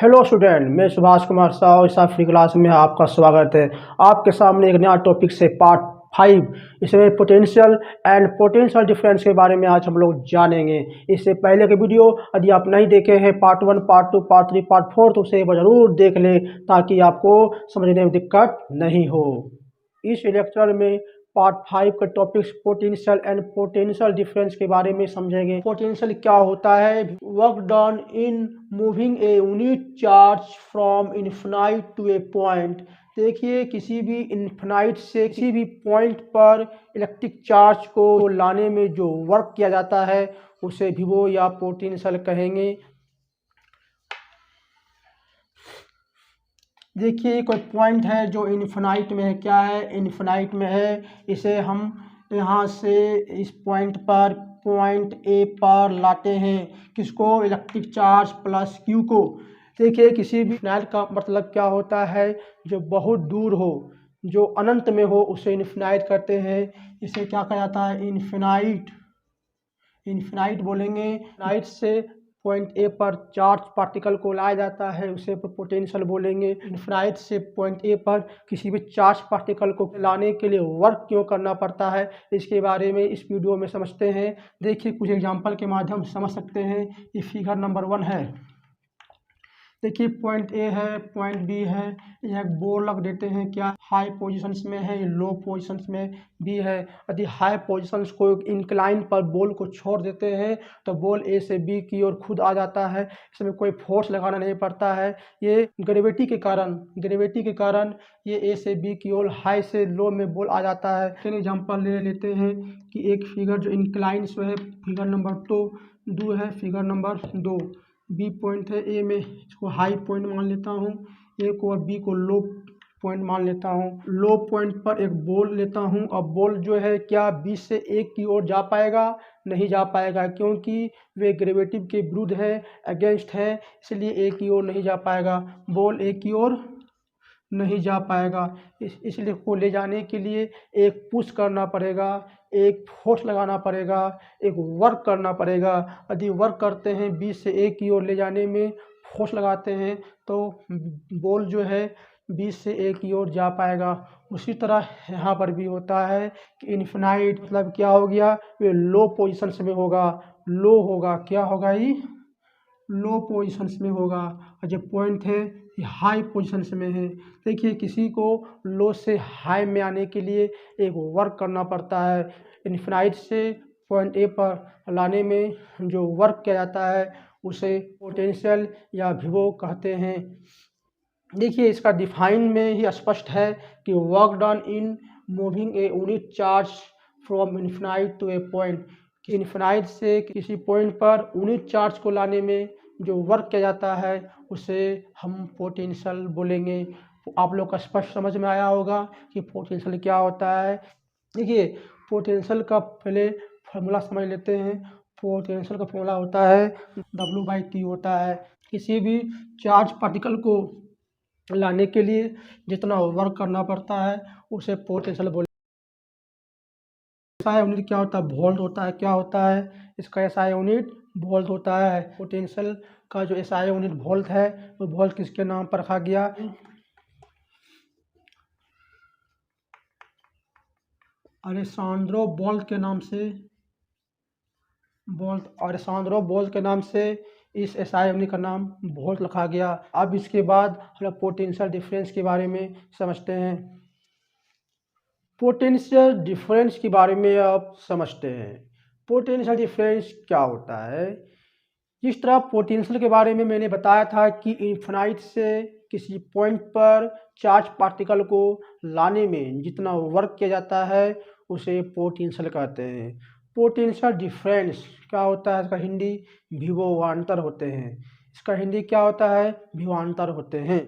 Hello student, मैं सुभाष कुमार साहु इस free class में आपका स्वागत है। आपके सामने एक नया टॉपिक से पार्ट 5 इसमें पोटेंशियल एंड पोटेंशियल डिफरेंस के बारे में आज हम लोग जानेंगे। इससे पहले के वीडियो यदि आप नहीं देखे हैं पार्ट 1, पार्ट 2, पार्ट 3, पार्ट 4 तो उसे ज़रूर देख लें ताकि आपको समझने में दिक्कत नहीं हो। इस लेक्चर में पार्ट 5 का topics potential and potential difference के बारे में समझेंगे। पोटेंशियल क्या होता है? Work done in moving a unit charge from infinite to a point. देखिए, किसी भी इन्फिनाइट से किसी भी पॉइंट पर इलेक्ट्रिक चार्ज को लाने में जो वर्क किया जाता है उसे विभव या पोटेंशियल कहेंगे। देखिए, कोई पॉइंट है जो इन्फिनाइट में है। क्या है? इन्फिनाइट में है। इसे हम यहाँ से इस पॉइंट पर पॉइंट ए पर लाते हैं। किसको? इलेक्ट्रिक चार्ज प्लस क्यू को। देखिए, किसी भी इन्फिनाइट का मतलब क्या होता है? जो बहुत दूर हो, जो अनंत में हो, उसे इन्फिनाइट करते हैं। इसे क्या कहा जाता है? इन्फिनाइट। इन्फिनाइट बोलेंगे। इन्फिनाइट से पॉइंट ए पर चार्ज पार्टिकल को लाया जाता है, उसे पोटेंशियल बोलेंगे। इन्फिनाइट से पॉइंट ए पर किसी भी चार्ज पार्टिकल को लाने के लिए वर्क क्यों करना पड़ता है, इसके बारे में इस वीडियो में समझते हैं। देखिए, कुछ एग्जांपल के माध्यम से समझ सकते हैं। ये फिगर नंबर 1 है। देखिए, पॉइंट ए है, पॉइंट बी है। यह एक बॉल रख देते हैं। क्या हाई पोजीशंस में है, लो पोजीशंस में भी है। यदि हाई पोजीशंस को इंक्लाइन पर बॉल को छोड़ देते हैं तो बॉल ए से बी की ओर खुद आ जाता है। इसमें कोई फोर्स लगाना नहीं पड़ता है। ये ग्रेविटी के कारण ये ए से बी की ओर हाई से लो में बॉल आ जाता है। सेकेंड एग्जाम्पल ले लेते हैं कि एक फिगर जो इंक्लाइन से है, फिगर नंबर 2 है। फिगर नंबर 2 बी पॉइंट है। ए में इसको हाई पॉइंट मान लेता हूँ, ए को और बी को लो पॉइंट मान लेता हूँ। लो पॉइंट पर एक बॉल लेता हूँ। अब बॉल जो है क्या बी से ए की ओर जा पाएगा? नहीं जा पाएगा, क्योंकि वे ग्रेविटी के विरुद्ध है, अगेंस्ट है, इसलिए ए की ओर नहीं जा पाएगा। बॉल ए की ओर नहीं जा पाएगा। इसलिए को ले जाने के लिए एक पुश करना पड़ेगा, एक फोर्स लगाना पड़ेगा, एक वर्क करना पड़ेगा। यदि वर्क करते हैं बी से ए की ओर ले जाने में, फोर्स लगाते हैं तो बॉल जो है बी से ए की ओर जा पाएगा। उसी तरह यहाँ पर भी होता है कि इन्फिनाइट मतलब क्या हो गया? ये लो पोजीशंस में होगा, लो होगा। क्या होगा? ये लो पोजीशंस में होगा। और जो पॉइंट है ये हाई पोजीशंस में है। देखिए, किसी को लो से हाई में आने के लिए एक वर्क करना पड़ता है। इन्फिनाइट से पॉइंट ए पर लाने में जो वर्क किया जाता है उसे पोटेंशियल या विभव कहते हैं। देखिए, इसका डिफाइन में ही स्पष्ट है कि work done in moving a unit charge from infinite to a point. कि इन्फिनाइट से किसी पॉइंट पर यूनिट चार्ज को लाने में जो वर्क किया जाता है उसे हम पोटेंशियल बोलेंगे। आप लोग का स्पष्ट समझ में आया होगा कि पोटेंशियल क्या होता है। देखिए, पोटेंशियल का पहले फार्मूला समझ लेते हैं। पोटेंशियल का फार्मूला होता है W/T होता है। किसी भी चार्ज पार्टिकल को लाने के लिए जितना वर्क करना पड़ता है उसे पोटेंशियल बोले। SI यूनिट क्या होता है? वोल्ट होता है। क्या होता है? इसका SI यूनिट वोल्ट होता है। पोटेंशियल का जो SI यूनिट वोल्ट है, वो वोल्ट किसके नाम पर रखा गया? अलेसांद्रो वोल्ट के नाम से। अलेसांद्रो वोल्ट के नाम से इस SI यूनिट का नाम वोल्ट रखा गया। अब इसके बाद हम लोग पोटेंशियल डिफरेंस के बारे में समझते हैं। पोटेंशियल डिफरेंस के बारे में आप समझते हैं। पोटेंशियल डिफरेंस क्या होता है? जिस तरह पोटेंशियल के बारे में मैंने बताया था कि इन्फिनाइट से किसी पॉइंट पर चार्ज पार्टिकल को लाने में जितना वर्क किया जाता है उसे पोटेंशियल कहते हैं। पोटेंशियल डिफरेंस क्या होता है? इसका हिंदी विभवांतर होते हैं। इसका हिंदी क्या होता है? विभवांतर होते हैं।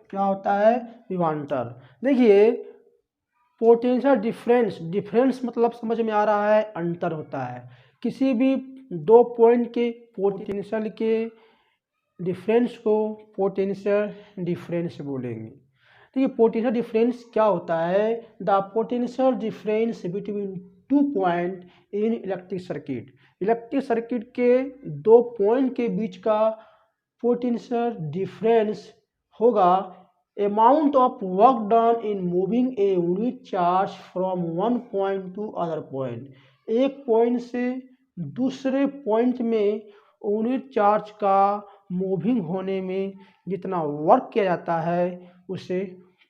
क्या होता है? विभवांतर। देखिए, पोटेंशियल डिफरेंस मतलब समझ में आ रहा है, अंतर होता है। किसी भी दो पॉइंट के पोटेंशियल के डिफरेंस को पोटेंशियल डिफरेंस बोलेंगे। देखिए, पोटेंशियल डिफरेंस क्या होता है? The potential difference between 2 point in electric circuit. Electric circuit के 2 पॉइंट के बीच का पोटेंशियल डिफरेंस होगा amount of work done in moving a unit charge from one point two other point. एक पॉइंट से दूसरे पॉइंट में यूनिट चार्ज का moving होने में जितना वर्क किया जाता है उसे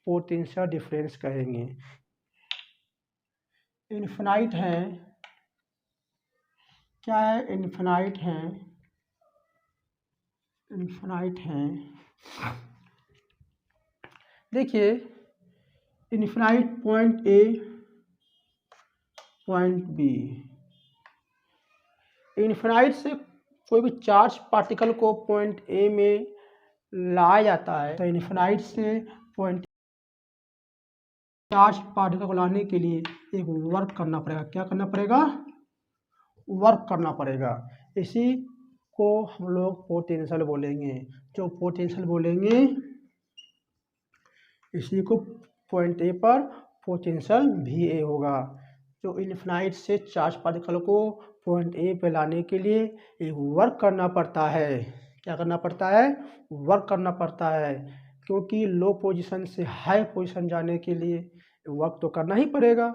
पोटेंशियल डिफरेंस कहेंगे। इनफिनाइट है, क्या है? इनफिनाइट है, इनफिनाइट है। देखिए infinite point A point B, infinite से कोई भी चार्ज पार्टिकल को पॉइंट ए में लाया जाता है, तो इनफिनाइट से पॉइंट चार्ज पार्टिकल को लाने के लिए एक वर्क करना पड़ेगा। क्या करना पड़ेगा? वर्क करना पड़ेगा। इसी को हम लोग पोटेंशियल बोलेंगे। जो पोटेंशियल बोलेंगे इसी को पॉइंट ए पर पोटेंशियल भी ए होगा। जो इनफिनाइट से चार्ज पार्टिकल को पॉइंट ए पे लाने के लिए एक वर्क करना पड़ता है। क्या करना पड़ता है? वर्क करना पड़ता है, क्योंकि लो पोजीशन से हाई पोजीशन जाने के लिए वर्क तो करना ही पड़ेगा।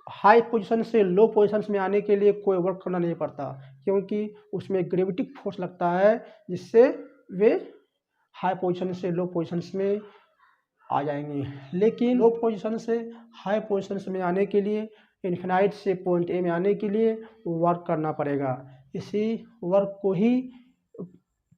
हाई पोजीशन से लो पोजीशन में आने के लिए कोई वर्क करना नहीं पड़ता, क्योंकि उसमें ग्रेविटिक फोर्स लगता है जिससे वे हाई पोजीशन से लो पोजीशन में आ जाएंगे। लेकिन लो पोजीशन से हाई पोजीशन में आने के लिए, इनफिनाइट से पॉइंट ए में आने के लिए वर्क करना पड़ेगा। इसी वर्क को ही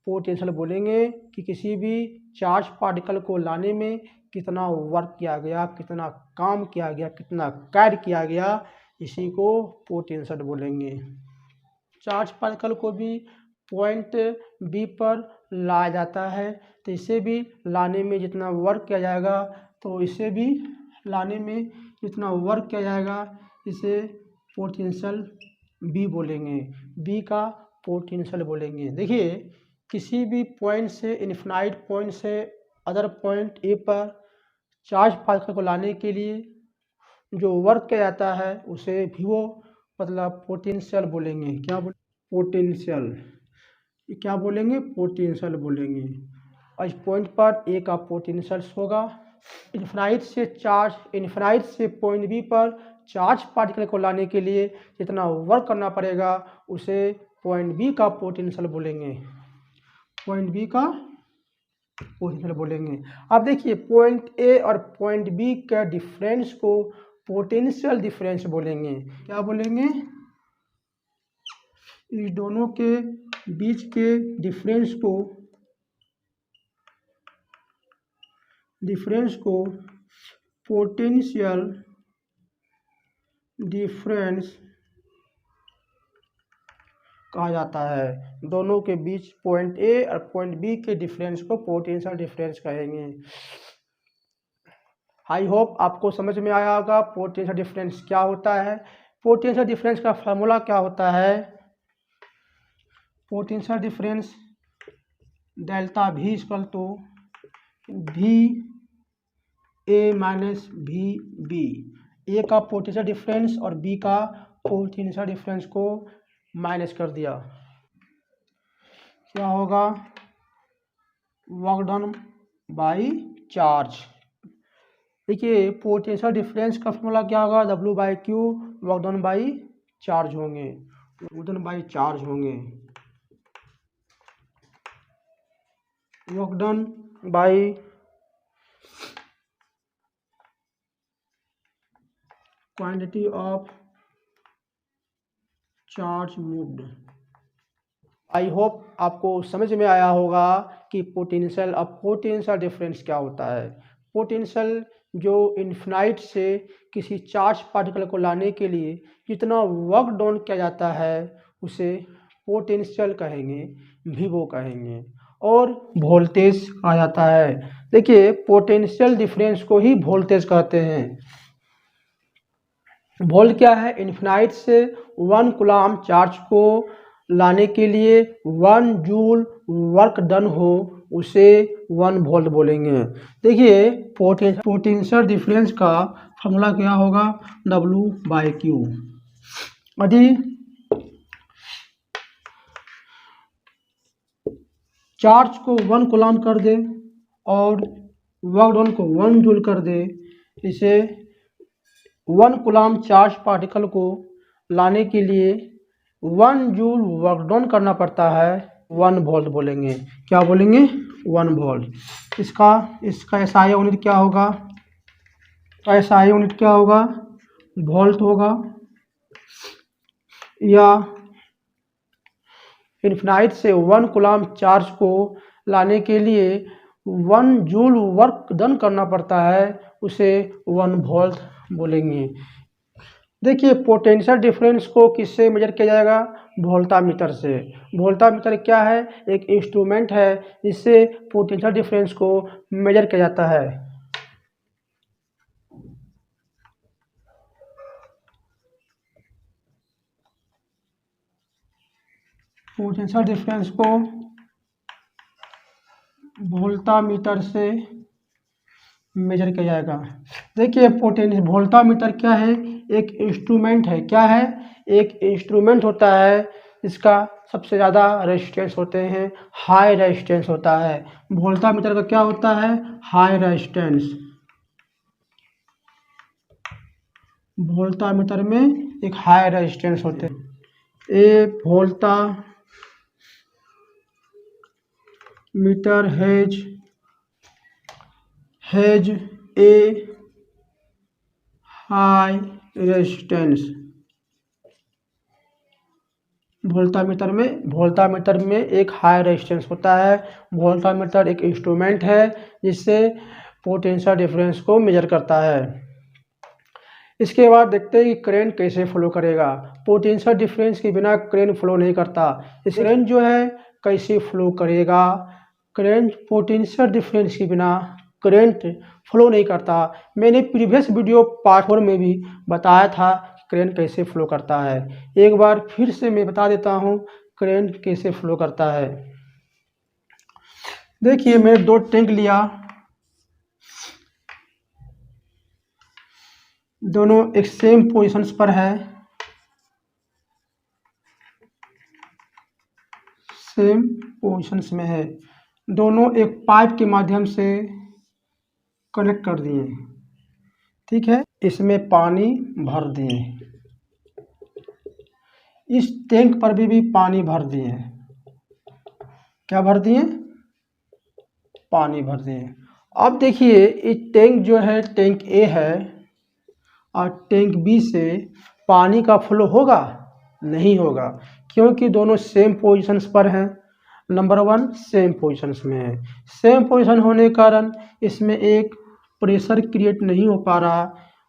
पोटेंशियल बोलेंगे कि किसी भी चार्ज पार्टिकल को लाने में कितना वर्क किया गया, कितना काम किया गया, कितना कार्य किया गया, इसी को पोटेंशियल बोलेंगे। चार्ज पार्टिकल को भी पॉइंट बी पर लाया जाता है, तो इसे भी लाने में जितना वर्क किया जाएगा, तो इसे भी लाने में जितना वर्क किया जाएगा इसे पोटेंशियल बी बोलेंगे, बी का पोटेंशियल बोलेंगे। देखिए किसी भी पॉइंट से, इनफिनाइट पॉइंट से अदर पॉइंट ए पर चार्ज पार्टिकल को लाने के लिए जो वर्क किया जाता है उसे भी वो मतलब पोटेंशियल बोलेंगे। क्या पोटेंशियल, क्या बोलेंगे? पोटेंशियल बोलेंगे। और इस पॉइंट पर ए का पोटेंशियल होगा। इनफिनाइट से चार्ज, इनफिनाइट से पॉइंट बी पर चार्ज पार्टिकल को लाने के लिए जितना वर्क करना पड़ेगा उसे पॉइंट बी का पोटेंशियल बोलेंगे, पॉइंट बी का पोटेंशियल बोलेंगे। अब देखिए पॉइंट ए और पॉइंट बी का डिफरेंस को पोटेंशियल डिफरेंस बोलेंगे। क्या बोलेंगे? इस दोनों के बीच के डिफरेंस को पोटेंशियल डिफरेंस कहा जाता है। दोनों के बीच पॉइंट ए और पॉइंट बी के डिफरेंस को पोटेंशियल डिफरेंस कहेंगे। आई होप आपको समझ में आया होगा पोटेंशियल डिफरेंस क्या होता है। पोटेंशियल डिफरेंस का फार्मूला क्या होता है? Potential difference delta V equal to V A minus V B। A का पोटेंशियल डिफरेंस और बी का पोटेंशियल डिफरेंस को माइनस कर दिया, क्या होगा? Work done by charge. देखिए पोटेंशियल डिफरेंस का फॉर्मूला क्या होगा? W/Q work done by charge होंगे, वर्क डन बाई चार्ज होंगे, work done by quantity of charge moved. I hope आपको समझ में आया होगा कि पोटेंशियल और पोटेंशियल डिफरेंस क्या होता है। पोटेंशियल जो इनफिनाइट से किसी चार्ज पार्टिकल को लाने के लिए जितना वर्क डन किया जाता है उसे पोटेंशियल कहेंगे, वीओ कहेंगे। और वोल्टेज आ जाता है। देखिए पोटेंशियल डिफरेंस को ही वोल्टेज कहते हैं। वोल्ट क्या है? इनफिनाइट से 1 कूलम चार्ज को लाने के लिए 1 जूल वर्क डन हो उसे 1 वोल्ट बोलेंगे। देखिए पोटेंशियल डिफरेंस का फॉर्मूला क्या होगा, W/Q। यदि चार्ज को 1 कूलम कर दे और वर्क डन को 1 जूल कर दे, इसे 1 कूलम चार्ज पार्टिकल को लाने के लिए 1 जूल वर्क डन करना पड़ता है, 1 वोल्ट बोलेंगे। क्या बोलेंगे, 1 वोल्ट। इसका SI यूनिट क्या होगा, SI यूनिट क्या होगा, वोल्ट होगा। या इन्फिनाइट से 1 कूलम चार्ज को लाने के लिए 1 जूल वर्क डन करना पड़ता है, उसे 1 वोल्ट बोलेंगे। देखिए पोटेंशियल डिफरेंस को किससे मेजर किया जाएगा, वोल्टामीटर से। वोल्टामीटर क्या है, एक इंस्ट्रूमेंट है जिससे पोटेंशियल डिफरेंस को मेजर किया जाता है। पोटेंशियल डिफरेंस को वोल्टामीटर से मेजर किया जाएगा। देखिए वोल्टामीटर क्या है, एक इंस्ट्रूमेंट है। क्या है, एक इंस्ट्रूमेंट होता है इसका सबसे ज़्यादा रेजिस्टेंस होते हैं, हाई रेजिस्टेंस होता है। वोल्टामीटर का क्या होता है, हाई रेजिस्टेंस। वोल्टामीटर में एक हाई रेजिस्टेंस होते हैं। A voltmeter has a high resistance. Voltmeter में एक हाई रेजिस्टेंस होता है। वोल्टामीटर एक इंस्ट्रूमेंट है जिससे पोटेंशियल डिफरेंस को मेजर करता है। इसके बाद देखते हैं कि करंट कैसे फ्लो करेगा। पोटेंशियल डिफरेंस के बिना करंट फ्लो नहीं करता। इस करंट जो है कैसे फ्लो करेगा, करंट पोटेंशियल डिफरेंस के बिना करंट फ्लो नहीं करता। मैंने प्रीवियस वीडियो पार्ट 4 में भी बताया था करंट कैसे फ्लो करता है। एक बार फिर से मैं बता देता हूँ करंट कैसे फ्लो करता है। देखिए मैंने 2 टैंक लिया, दोनों एक सेम पोजीशंस पर है, सेम पोजीशंस में है। दोनों एक पाइप के माध्यम से कनेक्ट कर दिए, ठीक है। इसमें पानी भर दिए, इस टैंक पर भी पानी भर दिए। क्या भर दिए, पानी भर दिए। अब देखिए इस टैंक जो है टैंक ए है और टैंक बी से पानी का फ्लो होगा, नहीं होगा, क्योंकि दोनों सेम पोजीशंस पर हैं। नंबर 1 सेम पोजीशंस में है। सेम पोजीशन होने के कारण इसमें एक प्रेशर क्रिएट नहीं हो पा रहा,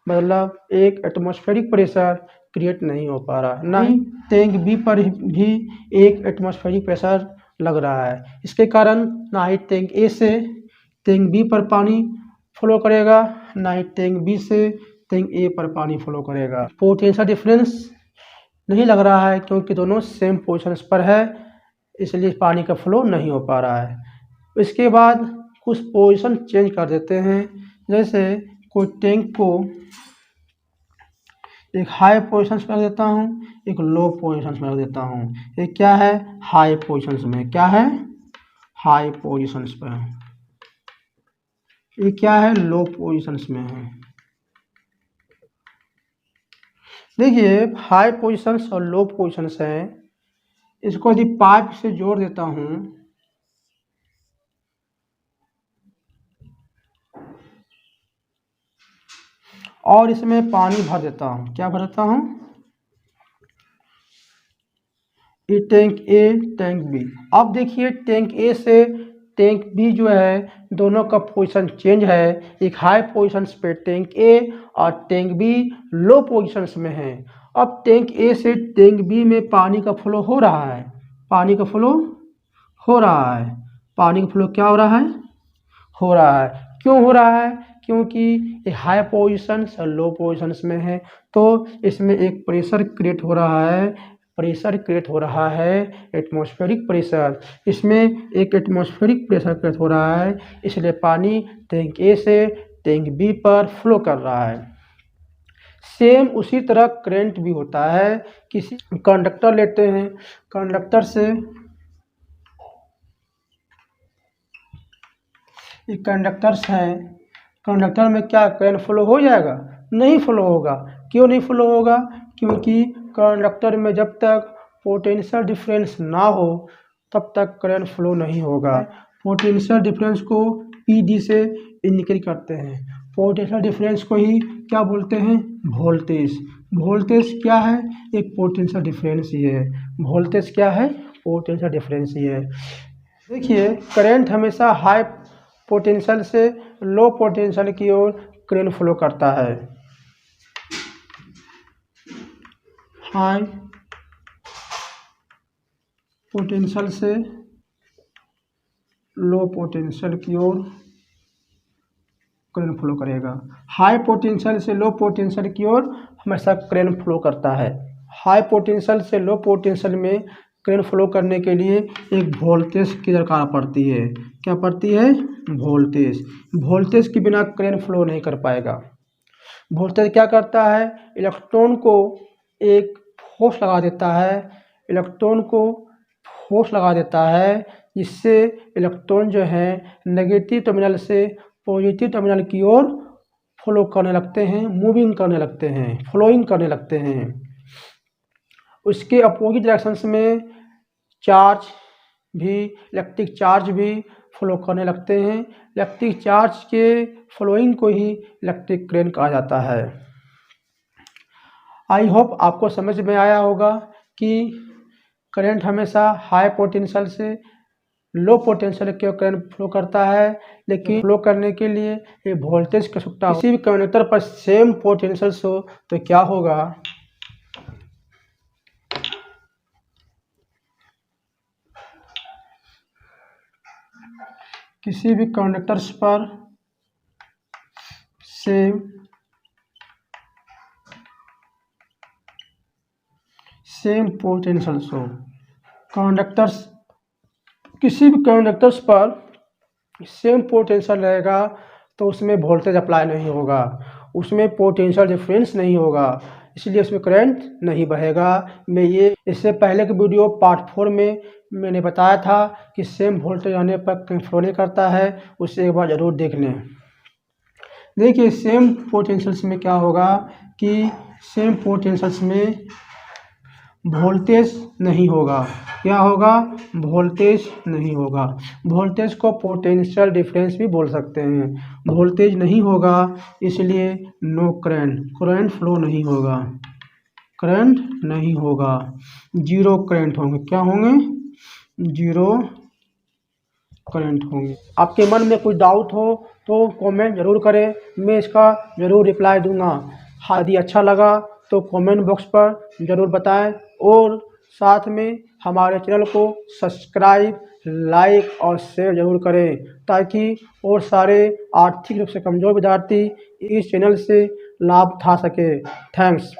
मतलब एक एटमॉस्फेरिक प्रेशर क्रिएट नहीं हो पा रहा। ना ही टैंक बी पर भी एक एटमॉस्फेरिक प्रेशर लग रहा है। इसके कारण ना ही टैंक ए से टैंक बी पर पानी फ्लो करेगा, ना ही टैंक बी से टैंक ए पर पानी फ्लो करेगा। पोटेंशियल डिफरेंस नहीं लग रहा है क्योंकि दोनों सेम पोजीशंस पर है, इसलिए पानी का फ्लो नहीं हो पा रहा है। इसके बाद कुछ पोजीशन चेंज कर देते हैं। जैसे कोई टैंक को एक हाई पोजीशंस में रख देता हूँ, एक लो पोजीशंस में रख देता हूँ। ये क्या है, हाई पोजीशंस में। क्या है, हाई पोजीशंस पे। ये क्या है, लो पोजीशंस में है। देखिए हाई पोजीशंस और लो पोजीशंस हैं। इसको यदि पाइप से जोड़ देता हूँ, और इसमें पानी भर देता हूँ। क्या भर देता हूँ, ये टैंक ए टैंक बी। अब देखिए टैंक ए से टैंक बी जो है दोनों का पोजीशन चेंज है। एक हाई पोजीशंस पे टैंक ए और टैंक बी लो पोजीशंस में है। अब टैंक ए से टैंक बी में पानी का फ्लो हो रहा है, पानी का फ्लो हो रहा है। पानी का फ्लो क्या हो रहा है, हो रहा है। क्यों हो रहा है, क्योंकि ये हाई पोजीशंस और लो पोजीशंस में है, तो इसमें एक प्रेशर क्रिएट हो रहा है। प्रेशर क्रिएट हो रहा है एटमॉस्फेरिक प्रेशर। इसमें एक एटमॉस्फेरिक प्रेशर क्रिएट हो रहा है, इसलिए पानी टैंक ए से टैंक बी पर फ्लो कर रहा है। सेम उसी तरह करंट भी होता है। किसी कंडक्टर लेते हैं, कंडक्टर से ये कंडक्टर्स हैं, कंडक्टर में क्या करंट फ्लो हो जाएगा? नहीं फ्लो होगा। क्यों नहीं फ्लो होगा? क्योंकि कंडक्टर में जब तक पोटेंशियल डिफरेंस ना हो तब तक करंट फ्लो नहीं होगा। पोटेंशियल डिफरेंस को पी से इंडिकेट करते हैं। पोटेंशियल डिफरेंस को ही क्या बोलते हैं? वोल्टेज। वोल्टेज क्या है? एक पोटेंशियल डिफरेंस ही है। वोल्टेज क्या है? पोटेंशियल डिफरेंस ही है। देखिए, करंट हमेशा हाई पोटेंशियल से लो पोटेंशियल की ओर करंट फ्लो करता है। हाई पोटेंशियल से लो पोटेंशियल की ओर करंट फ्लो करेगा। हाई पोटेंशियल से लो पोटेंशियल की ओर हमेशा करंट फ्लो करता है। हाई पोटेंशियल से लो पोटेंशियल में करंट फ्लो करने के लिए एक वोल्टेज की दरकार पड़ती है। क्या पड़ती है? वोल्टेज। वोल्टेज के बिना करंट फ्लो नहीं कर पाएगा। वोल्टेज क्या करता है? इलेक्ट्रॉन को एक फोर्स लगा देता है, इलेक्ट्रॉन को फोर्स लगा देता है, जिससे इलेक्ट्रॉन जो है नेगेटिव टर्मिनल से पॉजिटिव टर्मिनल की ओर फ्लो करने लगते हैं, मूविंग करने लगते हैं, फ्लोइंग करने लगते हैं। उसके अपोजिट डायरेक्शंस में चार्ज भी, इलेक्ट्रिक चार्ज भी फ्लो करने लगते हैं। इलेक्ट्रिक चार्ज के फ्लोइंग को ही इलेक्ट्रिक करंट कहा जाता है। आई होप आपको समझ में आया होगा कि करंट हमेशा हाई पोटेंशियल से लो पोटेंशियल के करंट फ्लो करता है, लेकिन फ्लो करने के लिए ये वोल्टेज का आवश्यकता। किसी भी कंडक्टर पर सेम पोटेंशियल हो तो क्या होगा? किसी भी कंडक्टर्स पर सेम पोटेंशियल हो, कंडक्टर्स किसी भी कंडक्टर्स पर सेम पोटेंशियल रहेगा तो उसमें वोल्टेज अप्लाई नहीं होगा, उसमें पोटेंशियल डिफरेंस नहीं होगा, इसलिए उसमें करंट नहीं बहेगा। इससे पहले के वीडियो पार्ट 4 में मैंने बताया था कि सेम वोल्टेज आने पर करंट फ्लो नहीं करता है, उसे एक बार ज़रूर देख लें। देखिए, सेम पोटेंशियल्स में क्या होगा कि सेम पोटेंशियल्स में वोल्टेज नहीं होगा। क्या होगा? वोल्टेज नहीं होगा। वोल्टेज को पोटेंशियल डिफरेंस भी बोल सकते हैं। वोल्टेज नहीं होगा, इसलिए नो करंट, करंट फ्लो नहीं होगा, करंट नहीं होगा, जीरो करंट होंगे। क्या होंगे? जीरो करंट होंगे। आपके मन में कोई डाउट हो तो कमेंट ज़रूर करें, मैं इसका ज़रूर रिप्लाई दूंगा। यदि अच्छा लगा तो कमेंट बॉक्स पर ज़रूर बताएं और साथ में हमारे चैनल को सब्सक्राइब, लाइक और शेयर ज़रूर करें, ताकि और सारे आर्थिक रूप से कमज़ोर विद्यार्थी इस चैनल से लाभ उठा सके। थैंक्स।